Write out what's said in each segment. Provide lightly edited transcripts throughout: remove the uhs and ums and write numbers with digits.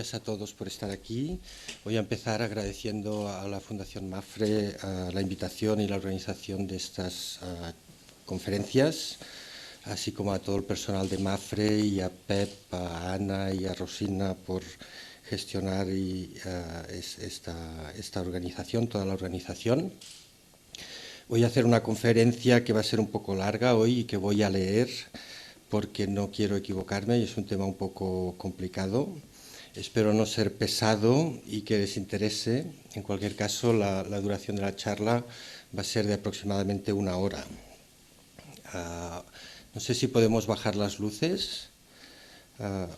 gracias a todos por estar aquí. Voy a empezar agradeciendo a la Fundación MAFRE la invitación y la organización de estas conferencias, así como a todo el personal de MAFRE y a Pep, a Ana y a Rosina por gestionar esta organización, toda la organización. Voy a hacer una conferencia que va a ser un poco larga hoy y que voy a leer porque no quiero equivocarme y es un tema un poco complicado. Espero no ser pesado y que les interese. En cualquier caso, la duración de la charla va a ser de aproximadamente 1 hora. No sé si podemos bajar las luces.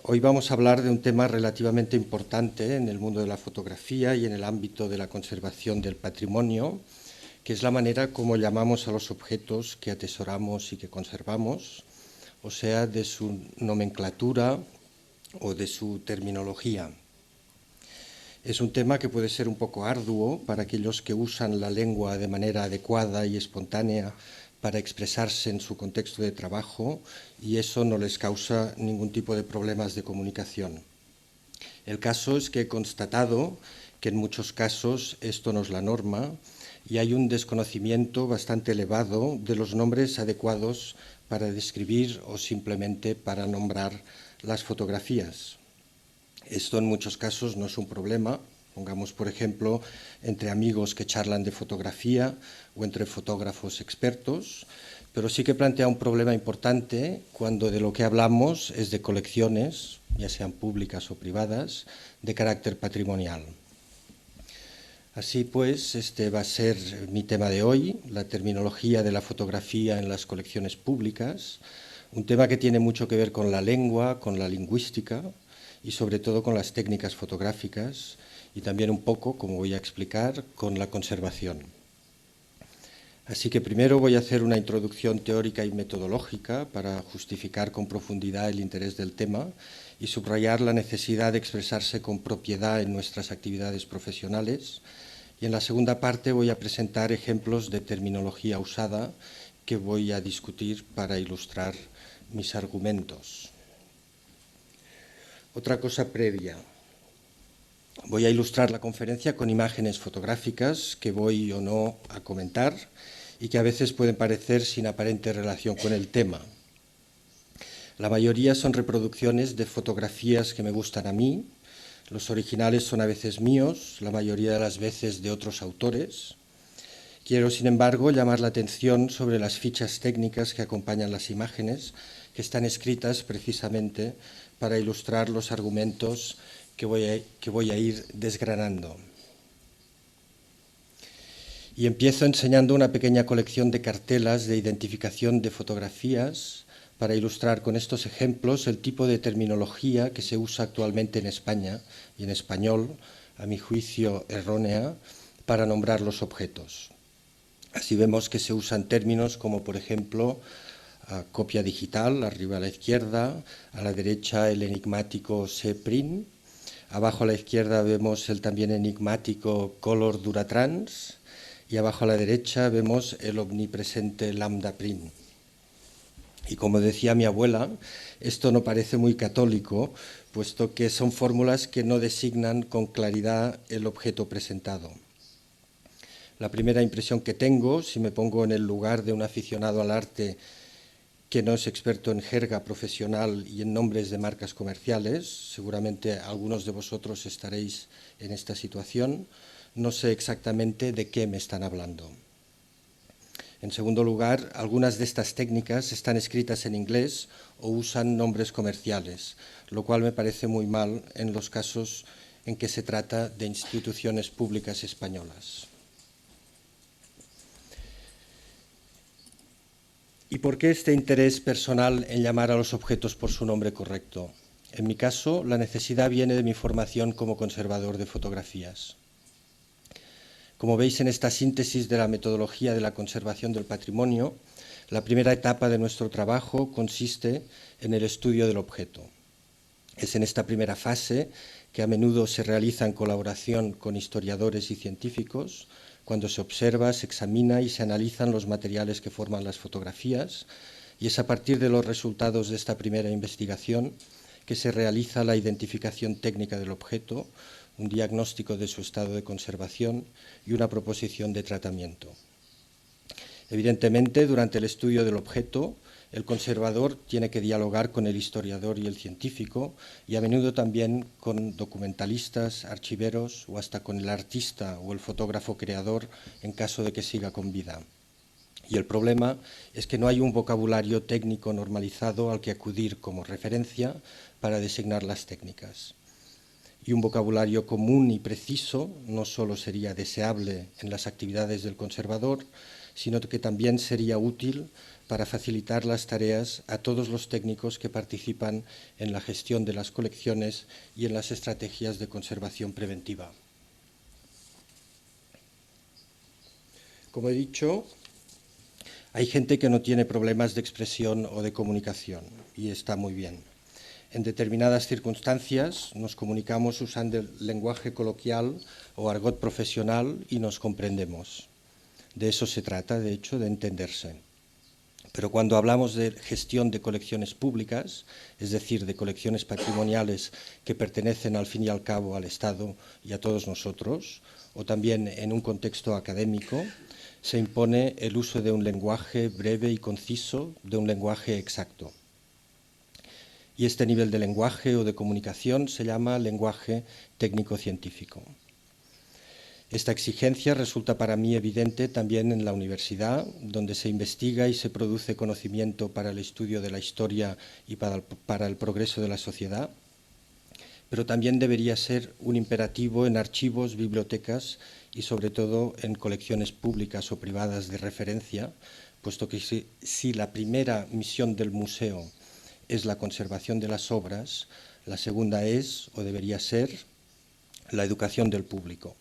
Hoy vamos a hablar de un tema relativamente importante en el mundo de la fotografía y en el ámbito de la conservación del patrimonio, que es la manera como llamamos a los objetos que atesoramos y que conservamos, o sea, de su nomenclatura o de su terminología. Es un tema que puede ser un poco arduo para aquellos que usan la lengua de manera adecuada y espontánea para expresarse en su contexto de trabajo, y eso no les causa ningún tipo de problemas de comunicación. El caso es que he constatado que en muchos casos esto no es la norma y hay un desconocimiento bastante elevado de los nombres adecuados para describir o simplemente para nombrar las fotografías. Esto en muchos casos no es un problema, pongamos por ejemplo entre amigos que charlan de fotografía o entre fotógrafos expertos, pero sí que plantea un problema importante cuando de lo que hablamos es de colecciones, ya sean públicas o privadas, de carácter patrimonial. Así pues, este va a ser mi tema de hoy, la terminología de la fotografía en las colecciones públicas, un tema que tiene mucho que ver con la lengua, con la lingüística y sobre todo con las técnicas fotográficas y también un poco, como voy a explicar, con la conservación. Así que primero voy a hacer una introducción teórica y metodológica para justificar con profundidad el interés del tema y subrayar la necesidad de expresarse con propiedad en nuestras actividades profesionales. Y en la segunda parte voy a presentar ejemplos de terminología usada que voy a discutir para ilustrar mis argumentos. Otra cosa previa. Voy a ilustrar la conferencia con imágenes fotográficas que voy o no a comentar y que a veces pueden parecer sin aparente relación con el tema. La mayoría son reproducciones de fotografías que me gustan a mí. Los originales son a veces míos, la mayoría de las veces de otros autores. Quiero, sin embargo, llamar la atención sobre las fichas técnicas que acompañan las imágenes, que están escritas precisamente para ilustrar los argumentos que voy a ir desgranando. Y empiezo enseñando una pequeña colección de cartelas de identificación de fotografías para ilustrar con estos ejemplos el tipo de terminología que se usa actualmente en España y en español, a mi juicio errónea, para nombrar los objetos. Así vemos que se usan términos como, por ejemplo, copia digital, arriba a la izquierda, a la derecha el enigmático C-Print, abajo a la izquierda vemos el también enigmático Color Duratrans y abajo a la derecha vemos el omnipresente Lambda Print. Y como decía mi abuela, esto no parece muy católico, puesto que son fórmulas que no designan con claridad el objeto presentado. La primera impresión que tengo, si me pongo en el lugar de un aficionado al arte que no es experto en jerga profesional y en nombres de marcas comerciales, seguramente algunos de vosotros estaréis en esta situación, no sé exactamente de qué me están hablando. En segundo lugar, algunas de estas técnicas están escritas en inglés o usan nombres comerciales, lo cual me parece muy mal en los casos en que se trata de instituciones públicas españolas. ¿Y por qué este interés personal en llamar a los objetos por su nombre correcto? En mi caso, la necesidad viene de mi formación como conservador de fotografías. Como veis en esta síntesis de la metodología de la conservación del patrimonio, la primera etapa de nuestro trabajo consiste en el estudio del objeto. Es en esta primera fase, que a menudo se realiza en colaboración con historiadores y científicos, cuando se observa, se examina y se analizan los materiales que forman las fotografías, y es a partir de los resultados de esta primera investigación que se realiza la identificación técnica del objeto, un diagnóstico de su estado de conservación y una proposición de tratamiento. Evidentemente, durante el estudio del objeto, el conservador tiene que dialogar con el historiador y el científico, y a menudo también con documentalistas, archiveros o hasta con el artista o el fotógrafo creador en caso de que siga con vida. Y el problema es que no hay un vocabulario técnico normalizado al que acudir como referencia para designar las técnicas. Y un vocabulario común y preciso no solo sería deseable en las actividades del conservador, sino que también sería útil para facilitar las tareas a todos los técnicos que participan en la gestión de las colecciones y en las estrategias de conservación preventiva. Como he dicho, hay gente que no tiene problemas de expresión o de comunicación, y está muy bien. En determinadas circunstancias nos comunicamos usando el lenguaje coloquial o argot profesional y nos comprendemos. De eso se trata, de hecho, de entenderse. Pero cuando hablamos de gestión de colecciones públicas, es decir, de colecciones patrimoniales que pertenecen al fin y al cabo al Estado y a todos nosotros, o también en un contexto académico, se impone el uso de un lenguaje breve y conciso, de un lenguaje exacto. Y este nivel de lenguaje o de comunicación se llama lenguaje técnico-científico. Esta exigencia resulta para mí evidente también en la universidad, donde se investiga y se produce conocimiento para el estudio de la historia y para el progreso de la sociedad, pero también debería ser un imperativo en archivos, bibliotecas y sobre todo en colecciones públicas o privadas de referencia, puesto que si la primera misión del museo es la conservación de las obras, la segunda es, o debería ser, la educación del público.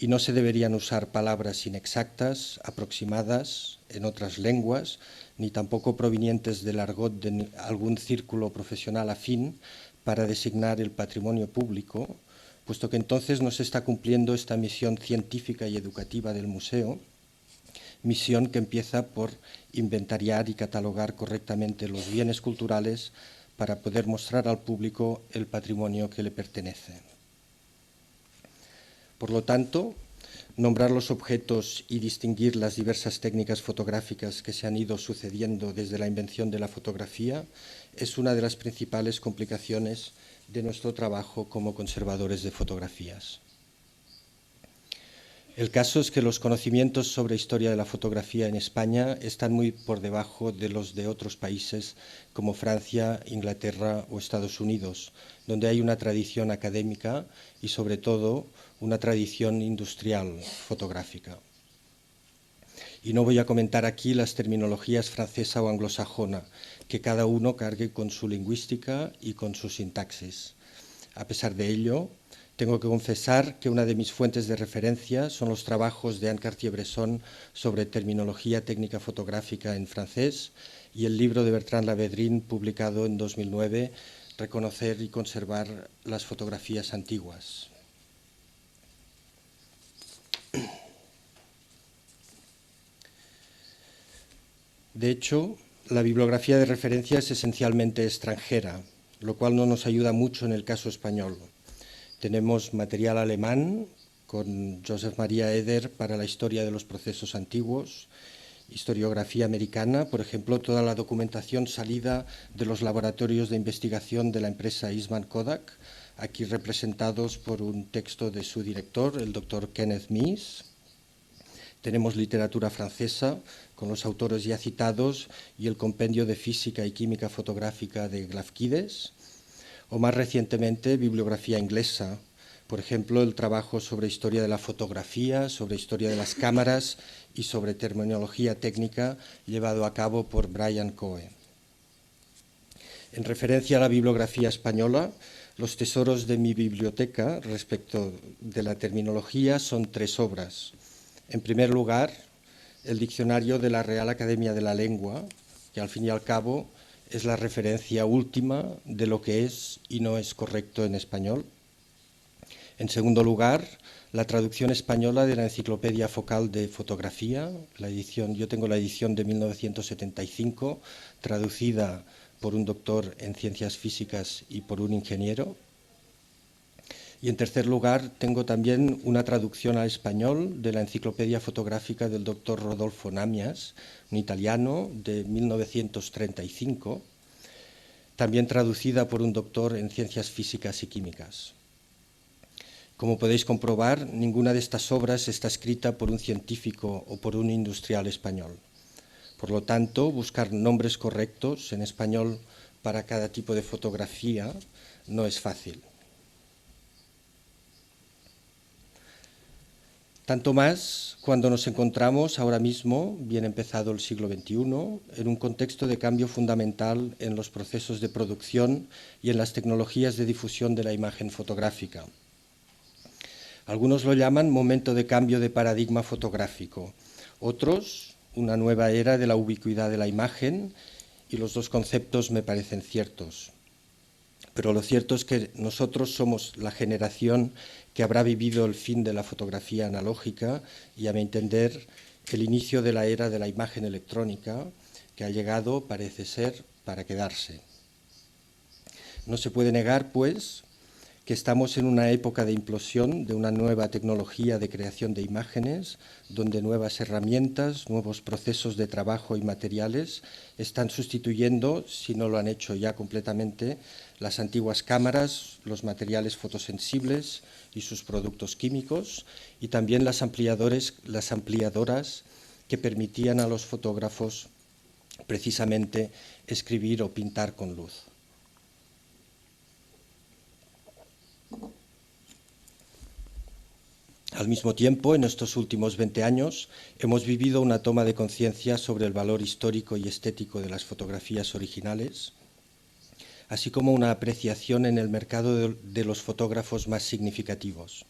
Y no se deberían usar palabras inexactas, aproximadas en otras lenguas, ni tampoco provenientes del argot de algún círculo profesional afín para designar el patrimonio público, puesto que entonces no se está cumpliendo esta misión científica y educativa del museo, misión que empieza por inventariar y catalogar correctamente los bienes culturales para poder mostrar al público el patrimonio que le pertenece. Por lo tanto, nombrar los objetos y distinguir las diversas técnicas fotográficas que se han ido sucediendo desde la invención de la fotografía es una de las principales complicaciones de nuestro trabajo como conservadores de fotografías. El caso es que los conocimientos sobre historia de la fotografía en España están muy por debajo de los de otros países como Francia, Inglaterra o Estados Unidos, donde hay una tradición académica y sobre todo una tradición industrial fotográfica. Y no voy a comentar aquí las terminologías francesa o anglosajona, que cada uno cargue con su lingüística y con su sintaxis. A pesar de ello, tengo que confesar que una de mis fuentes de referencia son los trabajos de Anne Cartier-Bresson sobre terminología técnica fotográfica en francés y el libro de Bertrand Lavedrine publicado en 2009, Reconocer y conservar las fotografías antiguas. De hecho, la bibliografía de referencia es esencialmente extranjera, lo cual no nos ayuda mucho en el caso español. Tenemos material alemán con Joseph Maria Eder para la historia de los procesos antiguos, historiografía americana, por ejemplo, toda la documentación salida de los laboratorios de investigación de la empresa Eastman Kodak, aquí representados por un texto de su director, el doctor Kenneth Mies. Tenemos literatura francesa con los autores ya citados y el compendio de física y química fotográfica de Glafkides, o más recientemente bibliografía inglesa, por ejemplo, el trabajo sobre historia de la fotografía, sobre historia de las cámaras y sobre terminología técnica llevado a cabo por Brian Coe. En referencia a la bibliografía española, los tesoros de mi biblioteca respecto de la terminología son 3 obras. En primer lugar, el diccionario de la Real Academia de la Lengua, que al fin y al cabo es la referencia última de lo que es y no es correcto en español. En segundo lugar, la traducción española de la Enciclopedia Focal de Fotografía, yo tengo la edición de 1975, traducida por un doctor en ciencias físicas y por un ingeniero. Y en tercer lugar, tengo también una traducción al español de la enciclopedia fotográfica del doctor Rodolfo Namias, un italiano de 1935, también traducida por un doctor en ciencias físicas y químicas. Como podéis comprobar, ninguna de estas obras está escrita por un científico o por un industrial español. Por lo tanto, buscar nombres correctos en español para cada tipo de fotografía no es fácil. Tanto más cuando nos encontramos ahora mismo, bien empezado el siglo XXI, en un contexto de cambio fundamental en los procesos de producción y en las tecnologías de difusión de la imagen fotográfica. Algunos lo llaman momento de cambio de paradigma fotográfico, otros una nueva era de la ubicuidad de la imagen, y los dos conceptos me parecen ciertos. Pero lo cierto es que nosotros somos la generación que habrá vivido el fin de la fotografía analógica y, a mi entender, el inicio de la era de la imagen electrónica, que ha llegado, parece ser, para quedarse. No se puede negar, pues, que estamos en una época de implosión de una nueva tecnología de creación de imágenes, donde nuevas herramientas, nuevos procesos de trabajo y materiales están sustituyendo, si no lo han hecho ya completamente, las antiguas cámaras, los materiales fotosensibles y sus productos químicos, y también las ampliadoras que permitían a los fotógrafos precisamente escribir o pintar con luz. Al mismo tiempo, en estos últimos 20 años, hemos vivido una toma de conciencia sobre el valor histórico y estético de las fotografías originales, así como una apreciación en el mercado de los fotógrafos más significativos.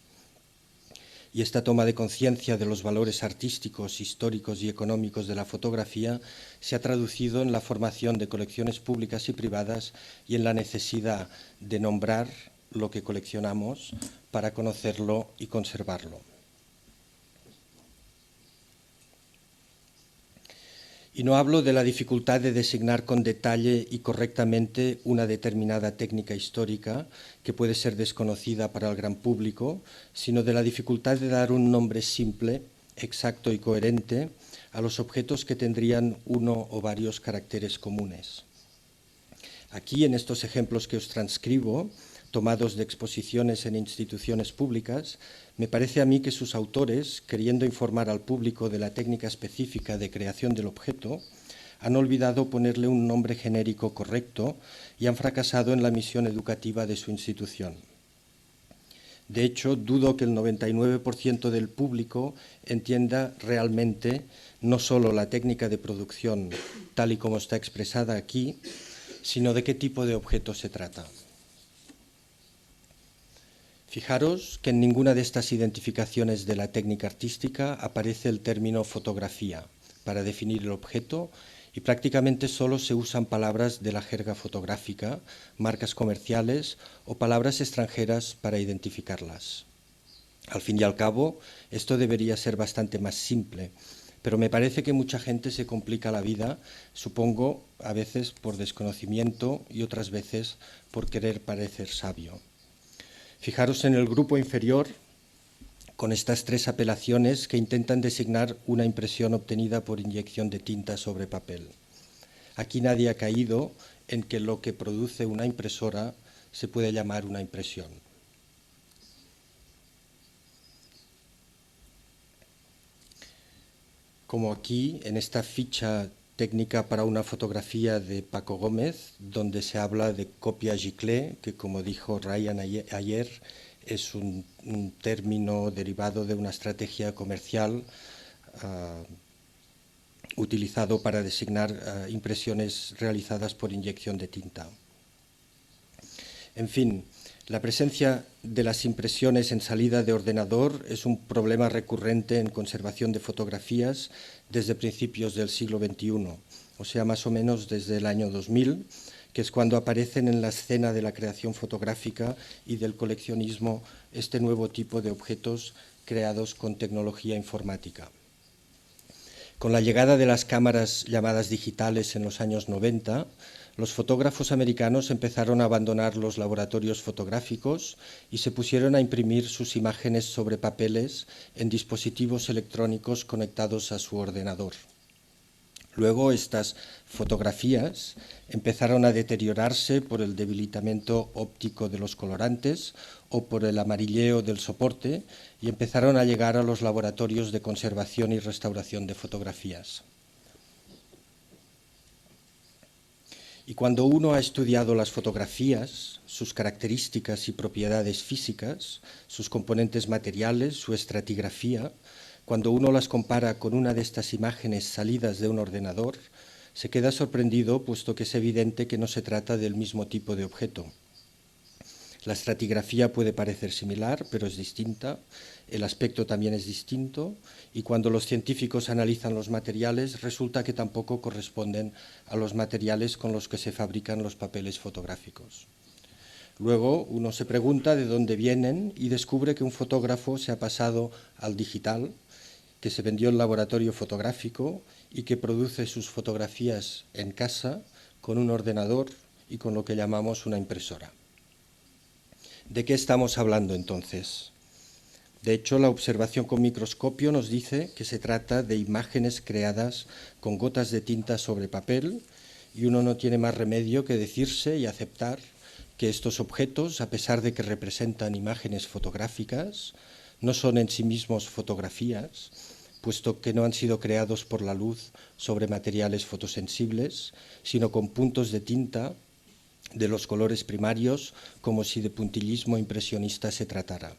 Y esta toma de conciencia de los valores artísticos, históricos y económicos de la fotografía se ha traducido en la formación de colecciones públicas y privadas y en la necesidad de nombrar lo que coleccionamos para conocerlo y conservarlo. Y no hablo de la dificultad de designar con detalle y correctamente una determinada técnica histórica que puede ser desconocida para el gran público, sino de la dificultad de dar un nombre simple, exacto y coherente a los objetos que tendrían uno o varios caracteres comunes. Aquí, en estos ejemplos que os transcribo, tomados de exposiciones en instituciones públicas, me parece a mí que sus autores, queriendo informar al público de la técnica específica de creación del objeto, han olvidado ponerle un nombre genérico correcto y han fracasado en la misión educativa de su institución. De hecho, dudo que el 99% del público entienda realmente no solo la técnica de producción tal y como está expresada aquí, sino de qué tipo de objeto se trata. Fijaros que en ninguna de estas identificaciones de la técnica artística aparece el término fotografía para definir el objeto, y prácticamente solo se usan palabras de la jerga fotográfica, marcas comerciales o palabras extranjeras para identificarlas. Al fin y al cabo, esto debería ser bastante más simple, pero me parece que mucha gente se complica la vida, supongo, a veces por desconocimiento y otras veces por querer parecer sabio. Fijaros en el grupo inferior con estas tres apelaciones que intentan designar una impresión obtenida por inyección de tinta sobre papel. Aquí nadie ha caído en que lo que produce una impresora se puede llamar una impresión. Como aquí, en esta ficha técnica para una fotografía de Paco Gómez, donde se habla de copia giclée, que como dijo Ryan ayer, es un término derivado de una estrategia comercial utilizado para designar impresiones realizadas por inyección de tinta. En fin, la presencia de las impresiones en salida de ordenador es un problema recurrente en conservación de fotografías desde principios del siglo XXI, o sea, más o menos desde el año 2000, que es cuando aparecen en la escena de la creación fotográfica y del coleccionismo este nuevo tipo de objetos creados con tecnología informática. Con la llegada de las cámaras llamadas digitales en los años 90, los fotógrafos americanos empezaron a abandonar los laboratorios fotográficos y se pusieron a imprimir sus imágenes sobre papeles en dispositivos electrónicos conectados a su ordenador. Luego estas fotografías empezaron a deteriorarse por el debilitamiento óptico de los colorantes o por el amarilleo del soporte y empezaron a llegar a los laboratorios de conservación y restauración de fotografías. Y cuando uno ha estudiado las fotografías, sus características y propiedades físicas, sus componentes materiales, su estratigrafía, cuando uno las compara con una de estas imágenes salidas de un ordenador, se queda sorprendido, puesto que es evidente que no se trata del mismo tipo de objeto. La estratigrafía puede parecer similar, pero es distinta, el aspecto también es distinto, y cuando los científicos analizan los materiales, resulta que tampoco corresponden a los materiales con los que se fabrican los papeles fotográficos. Luego uno se pregunta de dónde vienen y descubre que un fotógrafo se ha pasado al digital, que se vendió en laboratorio fotográfico y que produce sus fotografías en casa con un ordenador y con lo que llamamos una impresora. ¿De qué estamos hablando entonces? De hecho, la observación con microscopio nos dice que se trata de imágenes creadas con gotas de tinta sobre papel y uno no tiene más remedio que decirse y aceptar que estos objetos, a pesar de que representan imágenes fotográficas, no son en sí mismos fotografías, puesto que no han sido creados por la luz sobre materiales fotosensibles, sino con puntos de tinta de los colores primarios, como si de puntillismo impresionista se tratara.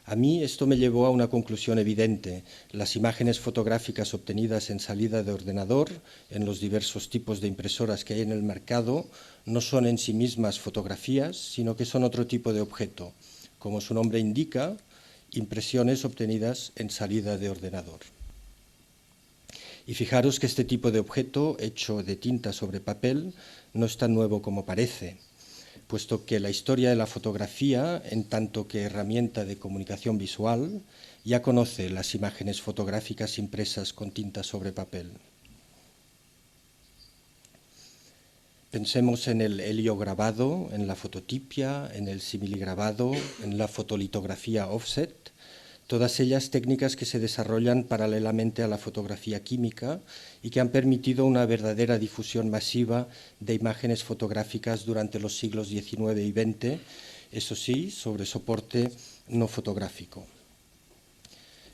A mí esto me llevó a una conclusión evidente. Las imágenes fotográficas obtenidas en salida de ordenador, en los diversos tipos de impresoras que hay en el mercado, no son en sí mismas fotografías, sino que son otro tipo de objeto. Como su nombre indica, impresiones obtenidas en salida de ordenador. Y fijaros que este tipo de objeto, hecho de tinta sobre papel, no es tan nuevo como parece, puesto que la historia de la fotografía, en tanto que herramienta de comunicación visual, ya conoce las imágenes fotográficas impresas con tinta sobre papel. Pensemos en el heliograbado, en la fototipia, en el similigrabado, en la fotolitografía offset, todas ellas técnicas que se desarrollan paralelamente a la fotografía química y que han permitido una verdadera difusión masiva de imágenes fotográficas durante los siglos XIX y XX, eso sí, sobre soporte no fotográfico.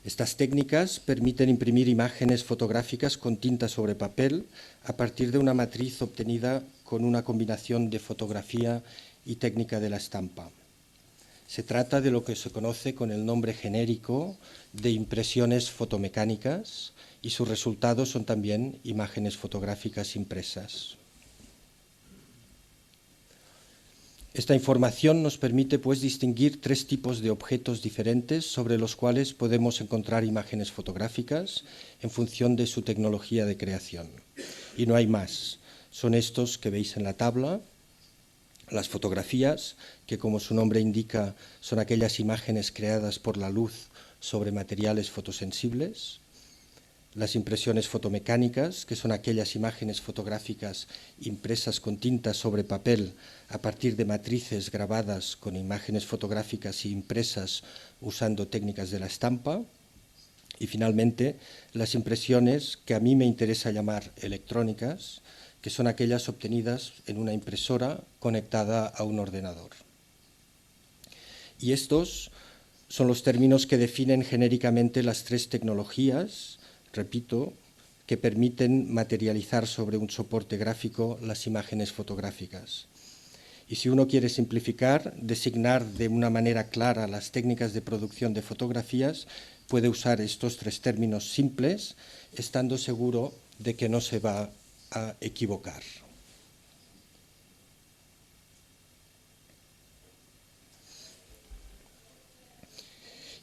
Estas técnicas permiten imprimir imágenes fotográficas con tinta sobre papel a partir de una matriz obtenida con una combinación de fotografía y técnica de la estampa. Se trata de lo que se conoce con el nombre genérico de impresiones fotomecánicas y sus resultados son también imágenes fotográficas impresas. Esta información nos permite, pues, distinguir tres tipos de objetos diferentes sobre los cuales podemos encontrar imágenes fotográficas en función de su tecnología de creación. Y no hay más. Son estos que veis en la tabla. Las fotografías, que como su nombre indica, son aquellas imágenes creadas por la luz sobre materiales fotosensibles. Las impresiones fotomecánicas, que son aquellas imágenes fotográficas impresas con tinta sobre papel a partir de matrices grabadas con imágenes fotográficas y impresas usando técnicas de la estampa. Y finalmente, las impresiones que a mí me interesa llamar electrónicas, que son aquellas obtenidas en una impresora conectada a un ordenador. Y estos son los términos que definen genéricamente las tres tecnologías, repito, que permiten materializar sobre un soporte gráfico las imágenes fotográficas. Y si uno quiere simplificar, designar de una manera clara las técnicas de producción de fotografías, puede usar estos tres términos simples, estando seguro de que no se va a equivocar.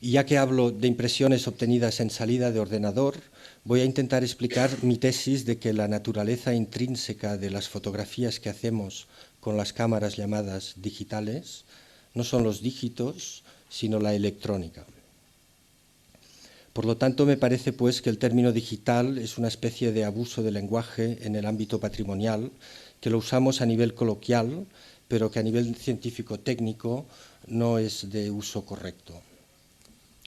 Y ya que hablo de impresiones obtenidas en salida de ordenador, voy a intentar explicar mi tesis de que la naturaleza intrínseca de las fotografías que hacemos con las cámaras llamadas digitales no son los dígitos, sino la electrónica. Por lo tanto, me parece pues que el término digital es una especie de abuso del lenguaje en el ámbito patrimonial, que lo usamos a nivel coloquial, pero que a nivel científico-técnico no es de uso correcto.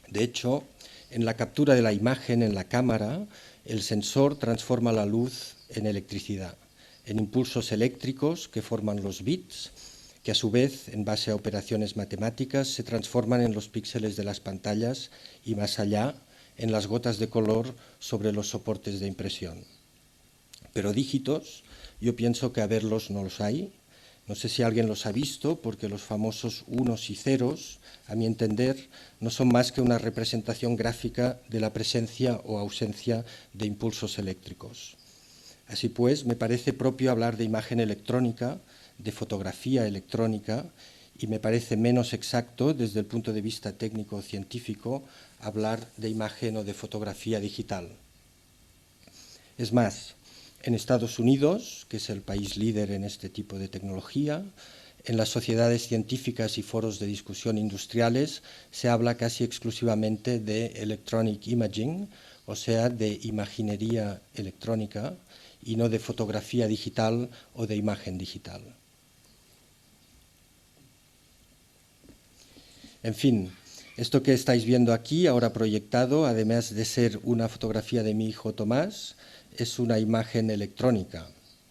De hecho, en la captura de la imagen en la cámara, el sensor transforma la luz en electricidad, en impulsos eléctricos que forman los bits, que a su vez, en base a operaciones matemáticas, se transforman en los píxeles de las pantallas y más allá, en las gotas de color sobre los soportes de impresión. Pero dígitos, yo pienso que a verlos no los hay. No sé si alguien los ha visto, porque los famosos unos y ceros, a mi entender, no son más que una representación gráfica de la presencia o ausencia de impulsos eléctricos. Así pues, me parece propio hablar de imagen electrónica, de fotografía electrónica, y me parece menos exacto, desde el punto de vista técnico o científico, hablar de imagen o de fotografía digital. Es más, en Estados Unidos, que es el país líder en este tipo de tecnología, en las sociedades científicas y foros de discusión industriales se habla casi exclusivamente de electronic imaging, o sea, de imaginería electrónica, y no de fotografía digital o de imagen digital. En fin, esto que estáis viendo aquí, ahora proyectado, además de ser una fotografía de mi hijo Tomás, es una imagen electrónica.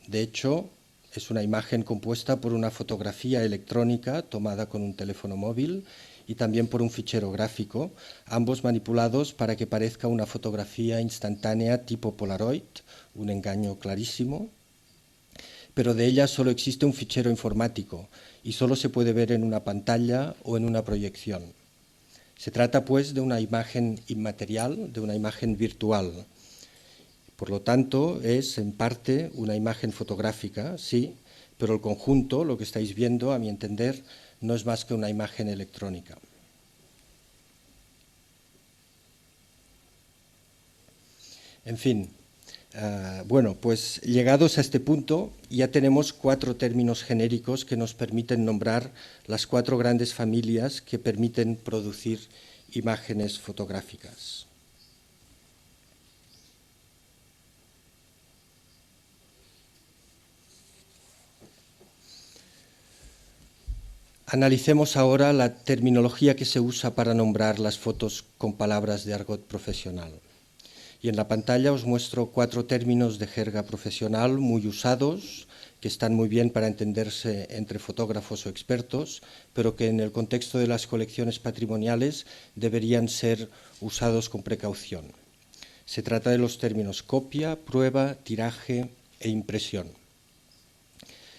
De hecho, es una imagen compuesta por una fotografía electrónica tomada con un teléfono móvil y también por un fichero gráfico, ambos manipulados para que parezca una fotografía instantánea tipo Polaroid, un engaño clarísimo, pero de ella solo existe un fichero informático y solo se puede ver en una pantalla o en una proyección. Se trata, pues, de una imagen inmaterial, de una imagen virtual. Por lo tanto, es, en parte, una imagen fotográfica, sí, pero el conjunto, lo que estáis viendo, a mi entender, no es más que una imagen electrónica. En fin, bueno, pues llegados a este punto, ya tenemos 4 términos genéricos que nos permiten nombrar las 4 grandes familias que permiten producir imágenes fotográficas. Analicemos ahora la terminología que se usa para nombrar las fotos con palabras de argot profesional. Y en la pantalla os muestro 4 términos de jerga profesional muy usados, que están muy bien para entenderse entre fotógrafos o expertos, pero que en el contexto de las colecciones patrimoniales deberían ser usados con precaución. Se trata de los términos copia, prueba, tiraje e impresión.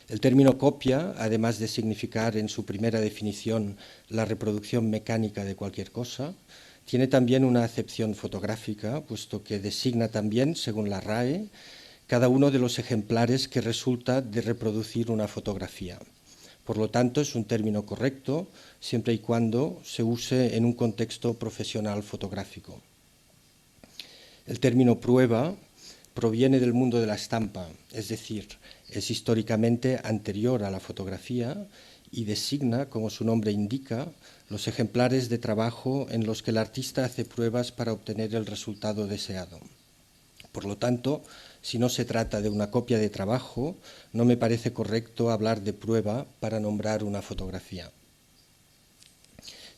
El término copia, además de significar en su primera definición la reproducción mecánica de cualquier cosa, tiene también una acepción fotográfica, puesto que designa también, según la RAE, cada uno de los ejemplares que resulta de reproducir una fotografía. Por lo tanto, es un término correcto siempre y cuando se use en un contexto profesional fotográfico. El término prueba proviene del mundo de la estampa, es decir, es históricamente anterior a la fotografía y designa, como su nombre indica, los ejemplares de trabajo en los que el artista hace pruebas para obtener el resultado deseado. Por lo tanto, si no se trata de una copia de trabajo, no me parece correcto hablar de prueba para nombrar una fotografía.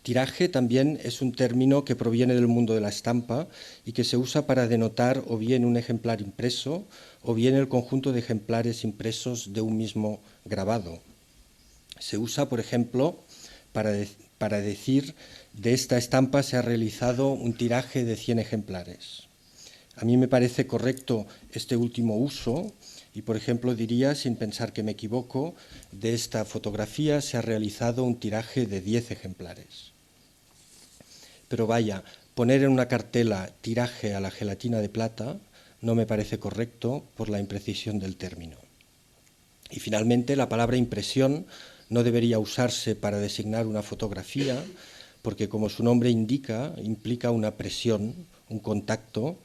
Tiraje también es un término que proviene del mundo de la estampa y que se usa para denotar o bien un ejemplar impreso o bien el conjunto de ejemplares impresos de un mismo grabado. Se usa, por ejemplo, para decir de esta estampa se ha realizado un tiraje de 100 ejemplares. A mí me parece correcto este último uso y, por ejemplo, diría, sin pensar que me equivoco, de esta fotografía se ha realizado un tiraje de 10 ejemplares. Pero vaya, poner en una cartela tiraje a la gelatina de plata no me parece correcto por la imprecisión del término. Y finalmente, la palabra impresión no debería usarse para designar una fotografía porque, como su nombre indica, implica una presión, un contacto,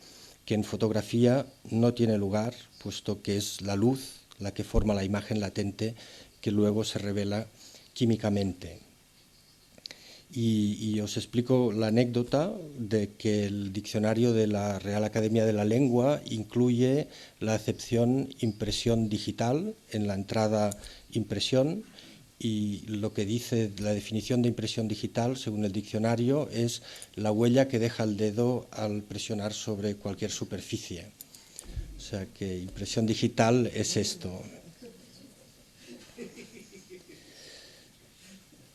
que en fotografía no tiene lugar, puesto que es la luz la que forma la imagen latente que luego se revela químicamente. Y os explico la anécdota de que el diccionario de la Real Academia de la Lengua incluye la acepción impresión digital en la entrada impresión, y lo que dice la definición de impresión digital, según el diccionario, es la huella que deja el dedo al presionar sobre cualquier superficie. O sea que impresión digital es esto.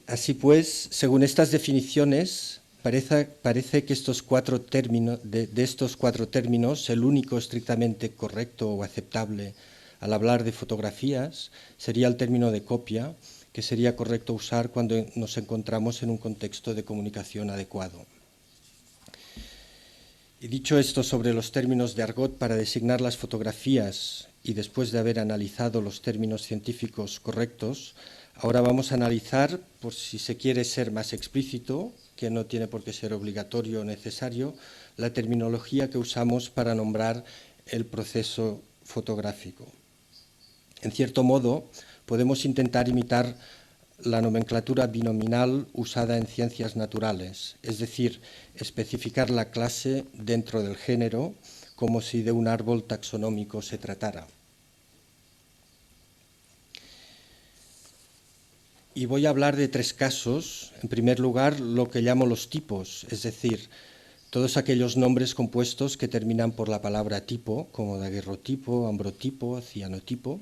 Así pues, según estas definiciones, parece que estos de estos cuatro términos, el único estrictamente correcto o aceptable al hablar de fotografías sería el término de copia, que sería correcto usar cuando nos encontramos en un contexto de comunicación adecuado. Y dicho esto sobre los términos de argot para designar las fotografías, y después de haber analizado los términos científicos correctos, ahora vamos a analizar, por si se quiere ser más explícito, que no tiene por qué ser obligatorio o necesario, la terminología que usamos para nombrar el proceso fotográfico. En cierto modo, podemos intentar imitar la nomenclatura binominal usada en ciencias naturales, es decir, especificar la clase dentro del género como si de un árbol taxonómico se tratara. Y voy a hablar de tres casos. En primer lugar, lo que llamo los tipos, es decir, todos aquellos nombres compuestos que terminan por la palabra tipo, como daguerrotipo, ambrotipo, cianotipo.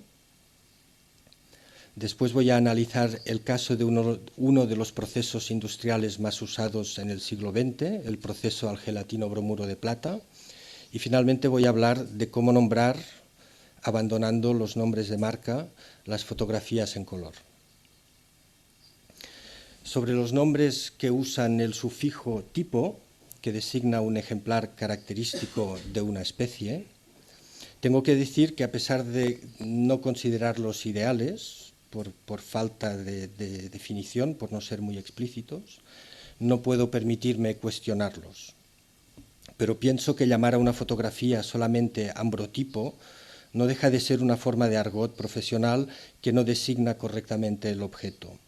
Después voy a analizar el caso de uno de los procesos industriales más usados en el siglo XX, el proceso al gelatino-bromuro de plata. Y finalmente voy a hablar de cómo nombrar, abandonando los nombres de marca, las fotografías en color. Sobre los nombres que usan el sufijo tipo, que designa un ejemplar característico de una especie, tengo que decir que a pesar de no considerarlos ideales, por falta de definición, por no ser muy explícitos, no puedo permitirme cuestionarlos. Pero pienso que llamar a una fotografía solamente ambrotipo no deja de ser una forma de argot profesional que no designa correctamente el objeto.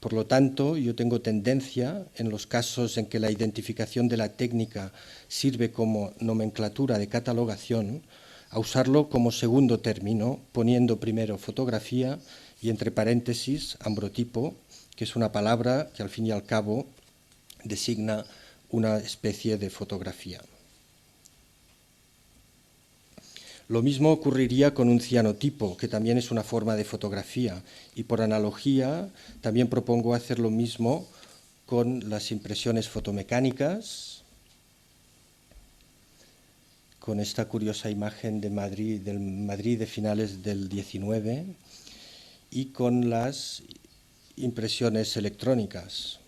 Por lo tanto, yo tengo tendencia, en los casos en que la identificación de la técnica sirve como nomenclatura de catalogación, a usarlo como segundo término, poniendo primero fotografía y entre paréntesis ambrotipo, que es una palabra que al fin y al cabo designa una especie de fotografía. Lo mismo ocurriría con un cianotipo, que también es una forma de fotografía, y por analogía también propongo hacer lo mismo con las impresiones fotomecánicas, con esta curiosa imagen de Madrid, del Madrid de finales del 19, y con las impresiones electrónicas.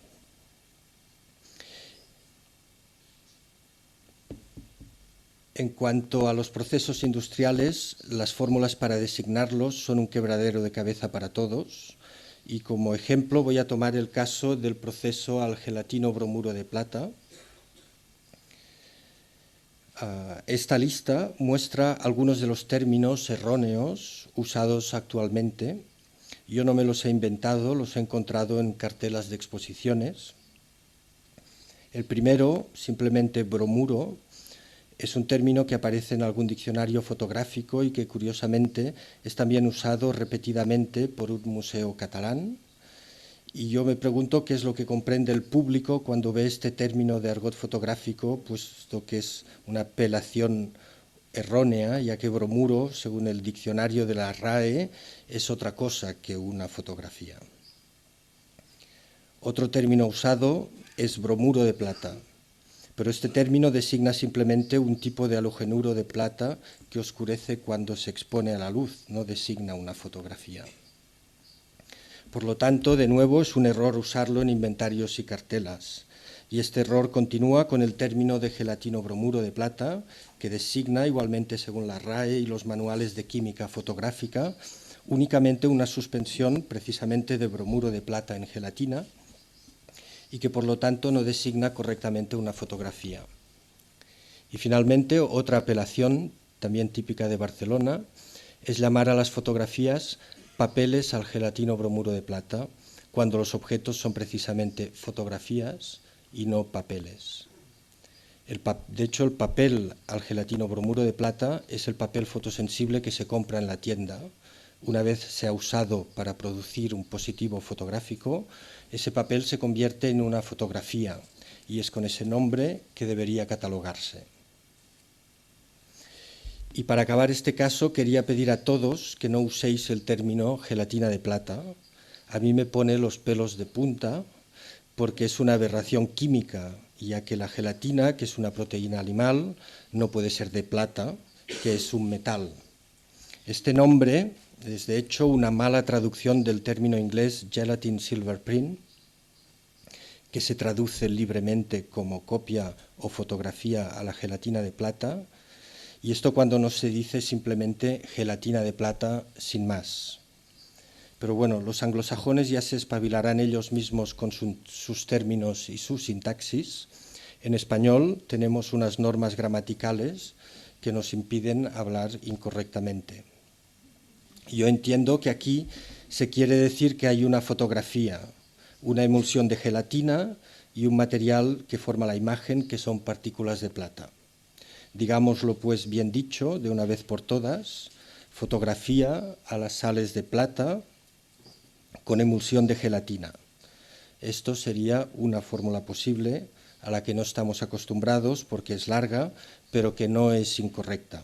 En cuanto a los procesos industriales, las fórmulas para designarlos son un quebradero de cabeza para todos, y como ejemplo voy a tomar el caso del proceso al gelatino-bromuro de plata. Esta lista muestra algunos de los términos erróneos usados actualmente. Yo no me los he inventado, los he encontrado en cartelas de exposiciones. El primero, simplemente bromuro, es un término que aparece en algún diccionario fotográfico y que curiosamente es también usado repetidamente por un museo catalán. Y yo me pregunto qué es lo que comprende el público cuando ve este término de argot fotográfico, puesto que es una apelación errónea, ya que bromuro, según el diccionario de la RAE, es otra cosa que una fotografía. Otro término usado es bromuro de plata, pero este término designa simplemente un tipo de halogenuro de plata que oscurece cuando se expone a la luz, no designa una fotografía. Por lo tanto, de nuevo, es un error usarlo en inventarios y cartelas. Y este error continúa con el término de gelatino-bromuro de plata, que designa, igualmente según la RAE y los manuales de química fotográfica, únicamente una suspensión precisamente de bromuro de plata en gelatina, y que por lo tanto no designa correctamente una fotografía. Y finalmente, otra apelación, también típica de Barcelona, es llamar a las fotografías papeles al gelatino-bromuro de plata, cuando los objetos son precisamente fotografías y no papeles. De hecho, el papel al gelatino bromuro de plata es el papel fotosensible que se compra en la tienda. Una vez se ha usado para producir un positivo fotográfico, ese papel se convierte en una fotografía y es con ese nombre que debería catalogarse. Y para acabar este caso, quería pedir a todos que no uséis el término gelatina de plata. A mí me pone los pelos de punta porque es una aberración química, ya que la gelatina, que es una proteína animal, no puede ser de plata, que es un metal. Este nombre es de hecho una mala traducción del término inglés gelatin silver print, que se traduce libremente como copia o fotografía a la gelatina de plata, y esto cuando no se dice simplemente gelatina de plata sin más. Pero bueno, los anglosajones ya se espabilarán ellos mismos con sus términos y su sintaxis. En español tenemos unas normas gramaticales que nos impiden hablar incorrectamente. Yo entiendo que aquí se quiere decir que hay una fotografía, una emulsión de gelatina y un material que forma la imagen, que son partículas de plata. Digámoslo pues bien dicho, de una vez por todas, fotografía a las sales de plata con emulsión de gelatina. Esto sería una fórmula posible a la que no estamos acostumbrados porque es larga, pero que no es incorrecta.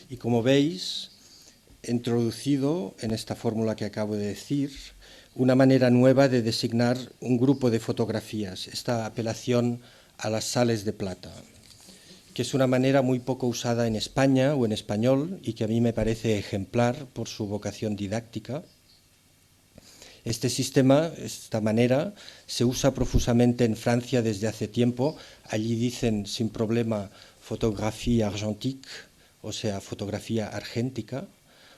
Y como veis, he introducido en esta fórmula que acabo de decir una manera nueva de designar un grupo de fotografías, esta apelación a las sales de plata, que es una manera muy poco usada en España o en español y que a mí me parece ejemplar por su vocación didáctica. Este sistema, esta manera, se usa profusamente en Francia desde hace tiempo. Allí dicen sin problema photographie argentique, o sea, fotografía argéntica,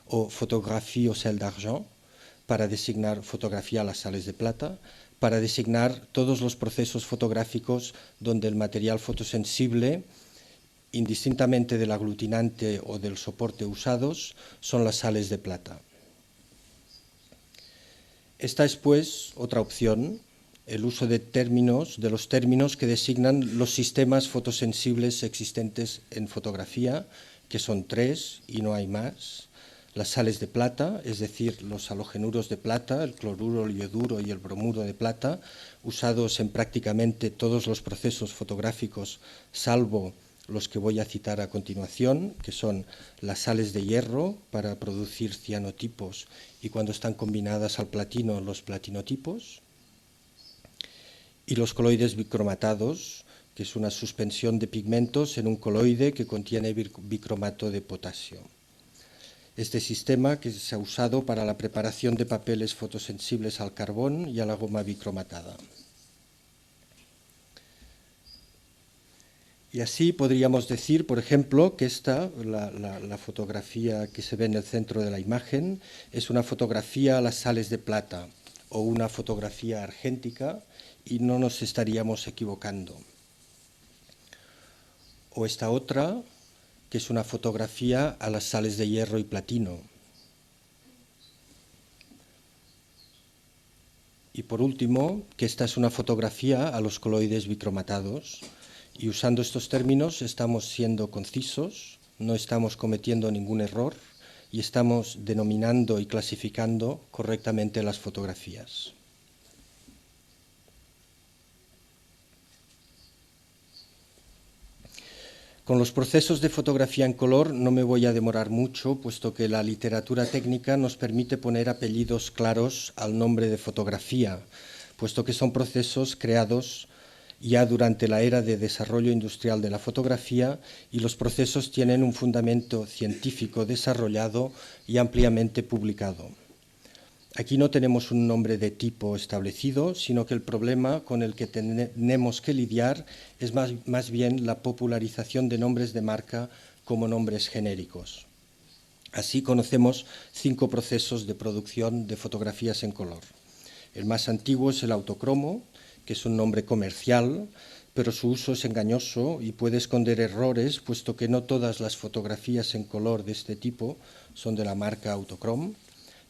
o photographie au sel d'argent, para designar fotografía a las sales de plata, para designar todos los procesos fotográficos donde el material fotosensible, indistintamente del aglutinante o del soporte usados, son las sales de plata. Esta es, pues, otra opción, el uso de los términos que designan los sistemas fotosensibles existentes en fotografía, que son 3 y no hay más. Las sales de plata, es decir, los halogenuros de plata, el cloruro, el ioduro y el bromuro de plata, usados en prácticamente todos los procesos fotográficos, salvo los que voy a citar a continuación, que son las sales de hierro para producir cianotipos y cuando están combinadas al platino, los platinotipos, y los coloides bicromatados, que es una suspensión de pigmentos en un coloide que contiene bicromato de potasio. Este sistema que se ha usado para la preparación de papeles fotosensibles al carbón y a la goma bicromatada. Y así podríamos decir, por ejemplo, que la fotografía que se ve en el centro de la imagen, es una fotografía a las sales de plata o una fotografía argéntica y no nos estaríamos equivocando. O esta otra, que es una fotografía a las sales de hierro y platino. Y por último, que esta es una fotografía a los coloides bicromatados. Y usando estos términos estamos siendo concisos, no estamos cometiendo ningún error y estamos denominando y clasificando correctamente las fotografías. Con los procesos de fotografía en color no me voy a demorar mucho, puesto que la literatura técnica nos permite poner apellidos claros al nombre de fotografía, puesto que son procesos creados ya durante la era de desarrollo industrial de la fotografía y los procesos tienen un fundamento científico desarrollado y ampliamente publicado. Aquí no tenemos un nombre de tipo establecido, sino que el problema con el que tenemos que lidiar es más bien la popularización de nombres de marca como nombres genéricos. Así conocemos 5 procesos de producción de fotografías en color. El más antiguo es el autocromo, que es un nombre comercial, pero su uso es engañoso y puede esconder errores, puesto que no todas las fotografías en color de este tipo son de la marca Autocrom.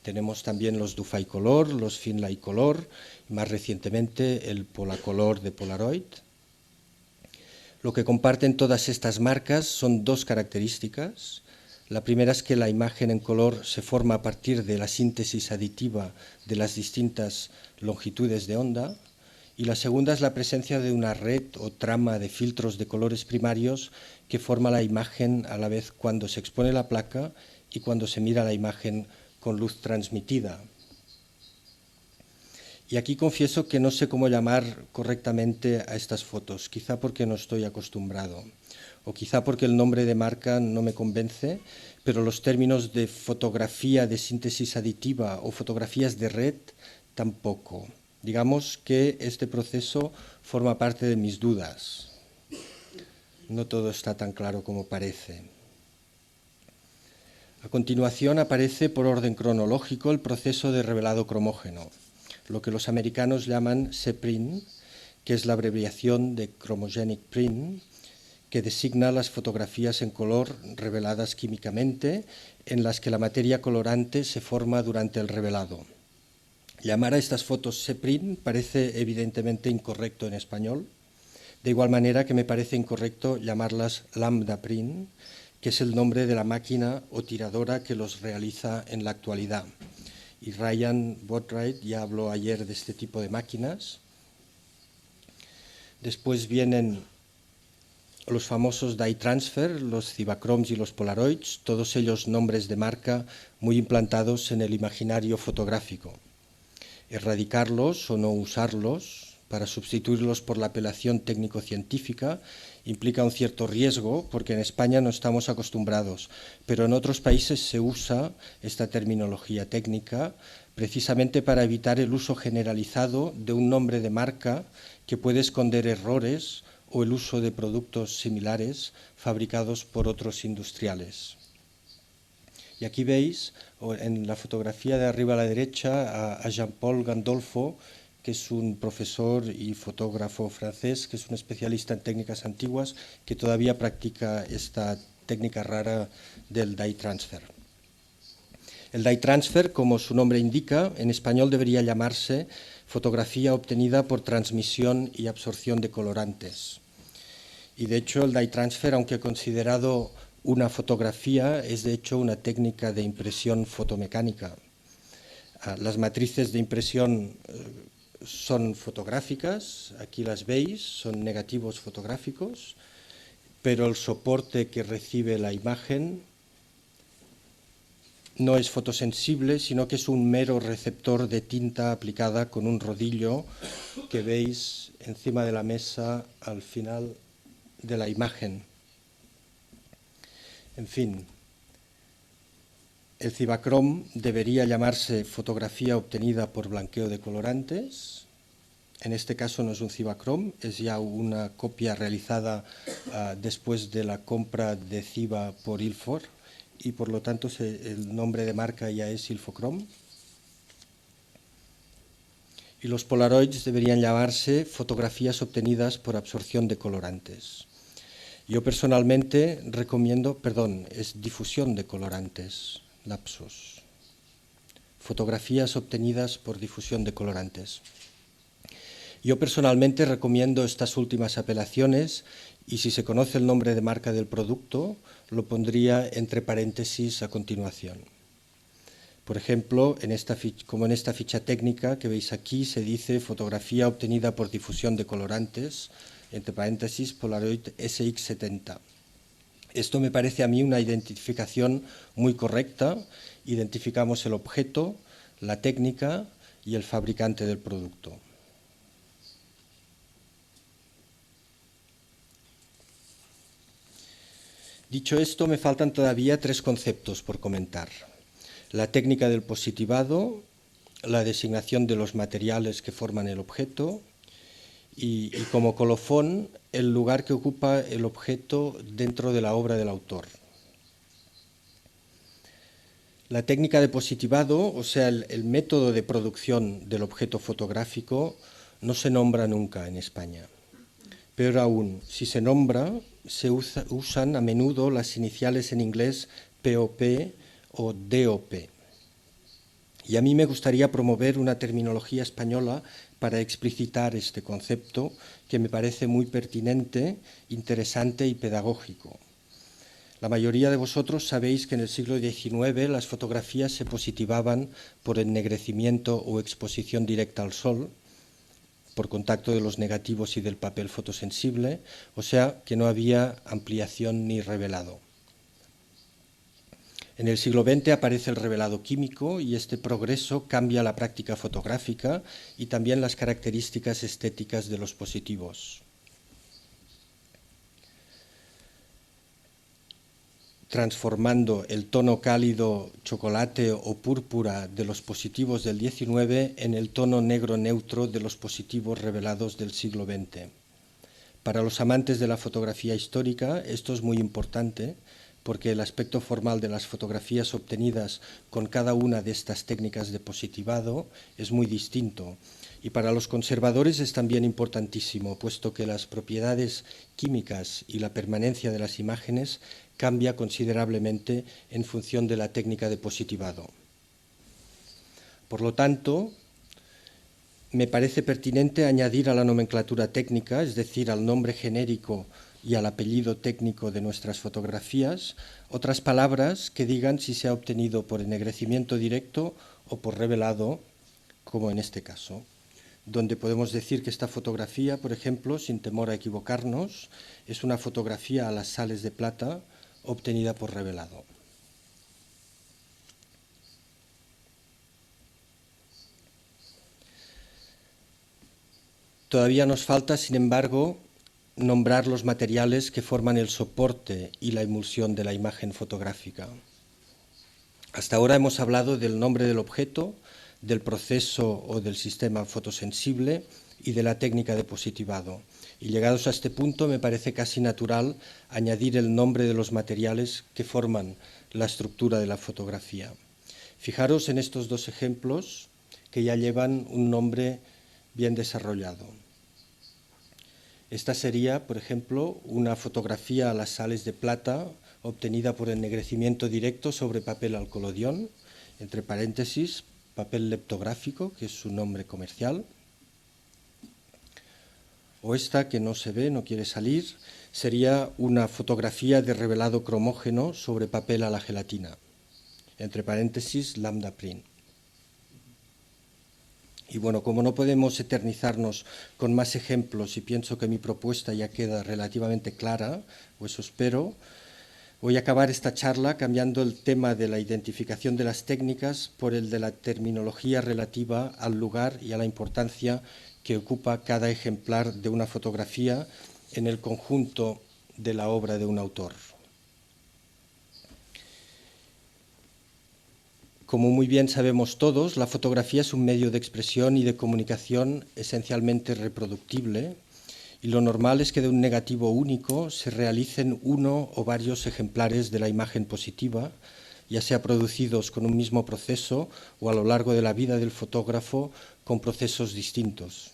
Tenemos también los Dufaycolor, los Finlaycolor y más recientemente el Polacolor de Polaroid. Lo que comparten todas estas marcas son dos características. La primera es que la imagen en color se forma a partir de la síntesis aditiva de las distintas longitudes de onda, y la segunda es la presencia de una red o trama de filtros de colores primarios que forma la imagen a la vez cuando se expone la placa y cuando se mira la imagen con luz transmitida. Y aquí confieso que no sé cómo llamar correctamente a estas fotos, quizá porque no estoy acostumbrado, o quizá porque el nombre de marca no me convence, pero los términos de fotografía de síntesis aditiva o fotografías de red tampoco. Digamos que este proceso forma parte de mis dudas. No todo está tan claro como parece. A continuación aparece por orden cronológico el proceso de revelado cromógeno, lo que los americanos llaman CPRINT, que es la abreviación de Chromogenic Print, que designa las fotografías en color reveladas químicamente, en las que la materia colorante se forma durante el revelado. Llamar a estas fotos CPRINT parece evidentemente incorrecto en español, de igual manera que me parece incorrecto llamarlas lambda print, que es el nombre de la máquina o tiradora que los realiza en la actualidad. Y Ryan Boatwright ya habló ayer de este tipo de máquinas. Después vienen los famosos dye transfer, los Cibachromes y los Polaroids, todos ellos nombres de marca muy implantados en el imaginario fotográfico. Erradicarlos o no usarlos para sustituirlos por la apelación técnico-científica implica un cierto riesgo, porque en España no estamos acostumbrados, pero en otros países se usa esta terminología técnica precisamente para evitar el uso generalizado de un nombre de marca que puede esconder errores o el uso de productos similares fabricados por otros industriales. Y aquí veis, en la fotografía de arriba a la derecha, a Jean-Paul Gandolfo, que es un profesor y fotógrafo francés, que es un especialista en técnicas antiguas, que todavía practica esta técnica rara del dye transfer. El dye transfer, como su nombre indica, en español debería llamarse fotografía obtenida por transmisión y absorción de colorantes. Y de hecho el dye transfer, aunque considerado una fotografía, es de hecho una técnica de impresión fotomecánica. Las matrices de impresión son fotográficas, aquí las veis, son negativos fotográficos, pero el soporte que recibe la imagen no es fotosensible, sino que es un mero receptor de tinta aplicada con un rodillo que veis encima de la mesa al final de la imagen. En fin, el Cibachrome debería llamarse fotografía obtenida por blanqueo de colorantes. En este caso no es un Cibachrome, es ya una copia realizada después de la compra de Ciba por Ilford, y por lo tanto el nombre de marca ya es Ilfochrome. Y los Polaroids deberían llamarse fotografías obtenidas por absorción de colorantes. Yo personalmente recomiendo, es difusión de colorantes, lapsus. Fotografías obtenidas por difusión de colorantes. Yo personalmente recomiendo estas últimas apelaciones, y si se conoce el nombre de marca del producto, lo pondría entre paréntesis a continuación. Por ejemplo, como en esta ficha técnica que veis aquí, se dice fotografía obtenida por difusión de colorantes, entre paréntesis, Polaroid SX70. Esto me parece a mí una identificación muy correcta. Identificamos el objeto, la técnica y el fabricante del producto. Dicho esto, me faltan todavía tres conceptos por comentar: la técnica del positivado, la designación de los materiales que forman el objeto y como colofón, el lugar que ocupa el objeto dentro de la obra del autor. La técnica de positivado, o sea, el método de producción del objeto fotográfico, no se nombra nunca en España. Peor aún, si se nombra, se usan a menudo las iniciales en inglés POP o DOP. Y a mí me gustaría promover una terminología española para explicitar este concepto que me parece muy pertinente, interesante y pedagógico. La mayoría de vosotros sabéis que en el siglo XIX las fotografías se positivaban por ennegrecimiento o exposición directa al sol, por contacto de los negativos y del papel fotosensible, o sea que no había ampliación ni revelado. En el siglo XX aparece el revelado químico y este progreso cambia la práctica fotográfica y también las características estéticas de los positivos. Transformando el tono cálido chocolate o púrpura de los positivos del XIX en el tono negro neutro de los positivos revelados del siglo XX. Para los amantes de la fotografía histórica esto es muy importante porque el aspecto formal de las fotografías obtenidas con cada una de estas técnicas de positivado es muy distinto. Y para los conservadores es también importantísimo, puesto que las propiedades químicas y la permanencia de las imágenes cambia considerablemente en función de la técnica de positivado. Por lo tanto, me parece pertinente añadir a la nomenclatura técnica, es decir, al nombre genérico y al apellido técnico de nuestras fotografías, otras palabras que digan si se ha obtenido por ennegrecimiento directo o por revelado, como en este caso, donde podemos decir que esta fotografía, por ejemplo, sin temor a equivocarnos, es una fotografía a las sales de plata obtenida por revelado. Todavía nos falta, sin embargo, nombrar los materiales que forman el soporte y la emulsión de la imagen fotográfica. Hasta ahora hemos hablado del nombre del objeto, del proceso o del sistema fotosensible y de la técnica de positivado. Y llegados a este punto me parece casi natural añadir el nombre de los materiales que forman la estructura de la fotografía. Fijaros en estos dos ejemplos que ya llevan un nombre bien desarrollado. Esta sería, por ejemplo, una fotografía a las sales de plata obtenida por ennegrecimiento directo sobre papel alcolodión, entre paréntesis, papel leptográfico, que es su nombre comercial. O esta, que no se ve, no quiere salir, sería una fotografía de revelado cromógeno sobre papel a la gelatina, entre paréntesis, lambda print. Y bueno, como no podemos eternizarnos con más ejemplos y pienso que mi propuesta ya queda relativamente clara, o eso espero, voy a acabar esta charla cambiando el tema de la identificación de las técnicas por el de la terminología relativa al lugar y a la importancia que ocupa cada ejemplar de una fotografía en el conjunto de la obra de un autor. Como muy bien sabemos todos, la fotografía es un medio de expresión y de comunicación esencialmente reproductible y lo normal es que de un negativo único se realicen uno o varios ejemplares de la imagen positiva, ya sea producidos con un mismo proceso o a lo largo de la vida del fotógrafo con procesos distintos.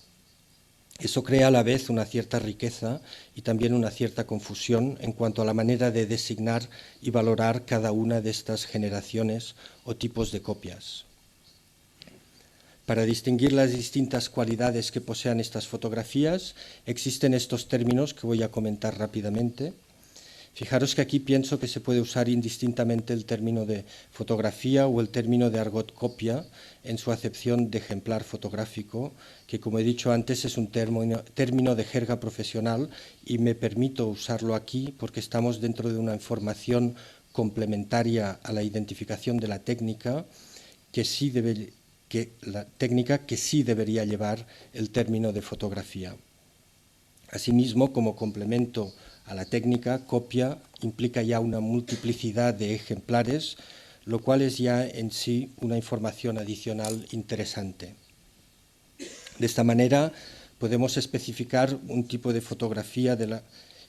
Eso crea a la vez una cierta riqueza y también una cierta confusión en cuanto a la manera de designar y valorar cada una de estas generaciones o tipos de copias. Para distinguir las distintas cualidades que posean estas fotografías, existen estos términos que voy a comentar rápidamente. Fijaros que aquí pienso que se puede usar indistintamente el término de fotografía o el término de argot copia en su acepción de ejemplar fotográfico, que como he dicho antes es un término de jerga profesional y me permito usarlo aquí porque estamos dentro de una información complementaria a la identificación de la técnica que sí debería llevar el término de fotografía. Asimismo, como complemento a la técnica, copia implica ya una multiplicidad de ejemplares, lo cual es ya en sí una información adicional interesante. De esta manera podemos especificar un tipo de fotografía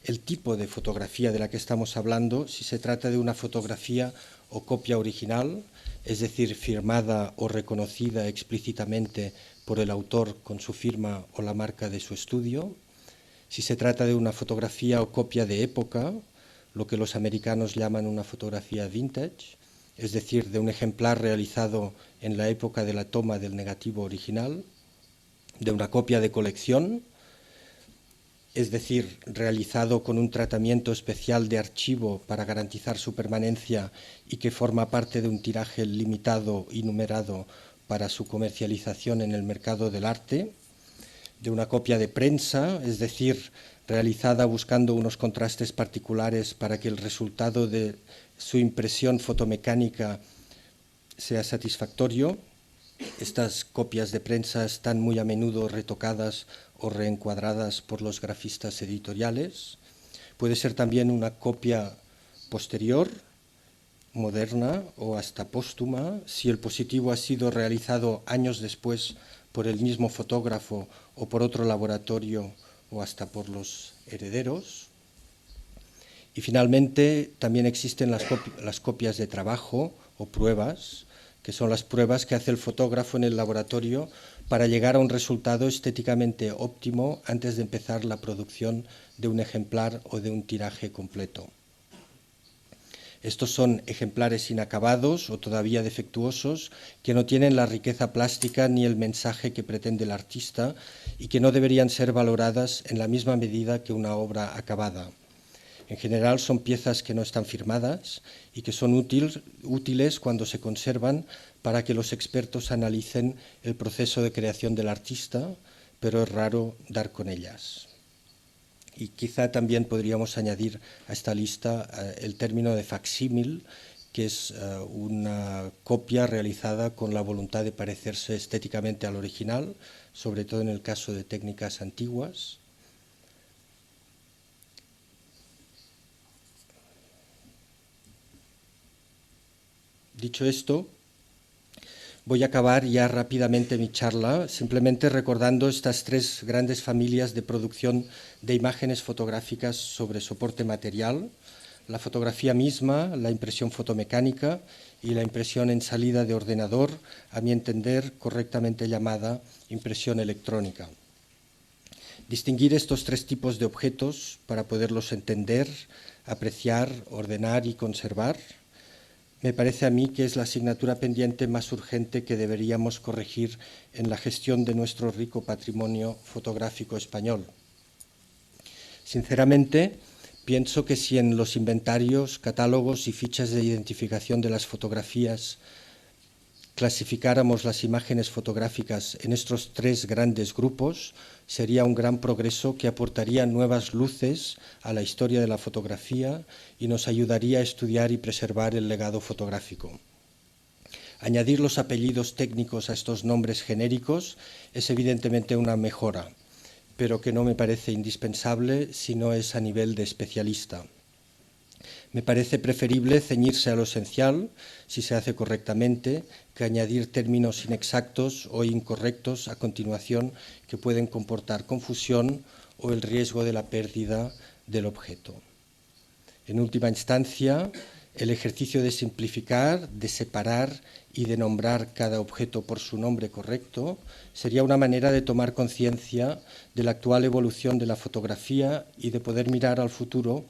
el tipo de fotografía de la que estamos hablando, si se trata de una fotografía o copia original, es decir, firmada o reconocida explícitamente por el autor con su firma o la marca de su estudio, si se trata de una fotografía o copia de época, lo que los americanos llaman una fotografía vintage, es decir, de un ejemplar realizado en la época de la toma del negativo original, de una copia de colección, es decir, realizado con un tratamiento especial de archivo para garantizar su permanencia y que forma parte de un tiraje limitado y numerado para su comercialización en el mercado del arte, de una copia de prensa, es decir, realizada buscando unos contrastes particulares para que el resultado de su impresión fotomecánica sea satisfactorio. Estas copias de prensa están muy a menudo retocadas o reencuadradas por los grafistas editoriales. Puede ser también una copia posterior, moderna o hasta póstuma, si el positivo ha sido realizado años después por el mismo fotógrafo o por otro laboratorio o hasta por los herederos. Y finalmente también existen las copias de trabajo o pruebas, que son las pruebas que hace el fotógrafo en el laboratorio para llegar a un resultado estéticamente óptimo antes de empezar la producción de un ejemplar o de un tiraje completo. Estos son ejemplares inacabados o todavía defectuosos que no tienen la riqueza plástica ni el mensaje que pretende el artista y que no deberían ser valoradas en la misma medida que una obra acabada. En general son piezas que no están firmadas y que son útiles cuando se conservan para que los expertos analicen el proceso de creación del artista, pero es raro dar con ellas. Y quizá también podríamos añadir a esta lista el término de facsímil, que es una copia realizada con la voluntad de parecerse estéticamente al original, sobre todo en el caso de técnicas antiguas. Dicho esto, voy a acabar ya rápidamente mi charla, simplemente recordando estas tres grandes familias de producción de imágenes fotográficas sobre soporte material: la fotografía misma, la impresión fotomecánica y la impresión en salida de ordenador, a mi entender correctamente llamada impresión electrónica. Distinguir estos tres tipos de objetos para poderlos entender, apreciar, ordenar y conservar me parece a mí que es la asignatura pendiente más urgente que deberíamos corregir en la gestión de nuestro rico patrimonio fotográfico español. Sinceramente, pienso que si en los inventarios, catálogos y fichas de identificación de las fotografías clasificáramos las imágenes fotográficas en estos tres grandes grupos, sería un gran progreso que aportaría nuevas luces a la historia de la fotografía y nos ayudaría a estudiar y preservar el legado fotográfico. Añadir los apellidos técnicos a estos nombres genéricos es evidentemente una mejora, pero que no me parece indispensable si no es a nivel de especialista. Me parece preferible ceñirse a lo esencial, si se hace correctamente, que añadir términos inexactos o incorrectos a continuación que pueden comportar confusión o el riesgo de la pérdida del objeto. En última instancia, el ejercicio de simplificar, de separar y de nombrar cada objeto por su nombre correcto sería una manera de tomar conciencia de la actual evolución de la fotografía y de poder mirar al futuro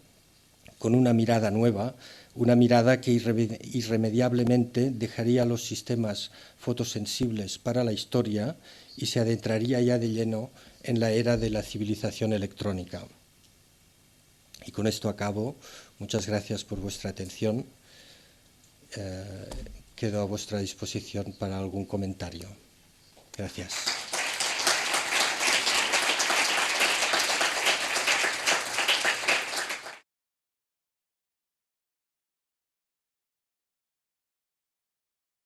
con una mirada nueva, una mirada que irremediablemente dejaría los sistemas fotosensibles para la historia y se adentraría ya de lleno en la era de la civilización electrónica. Y con esto acabo. Muchas gracias por vuestra atención. Quedo a vuestra disposición para algún comentario. Gracias.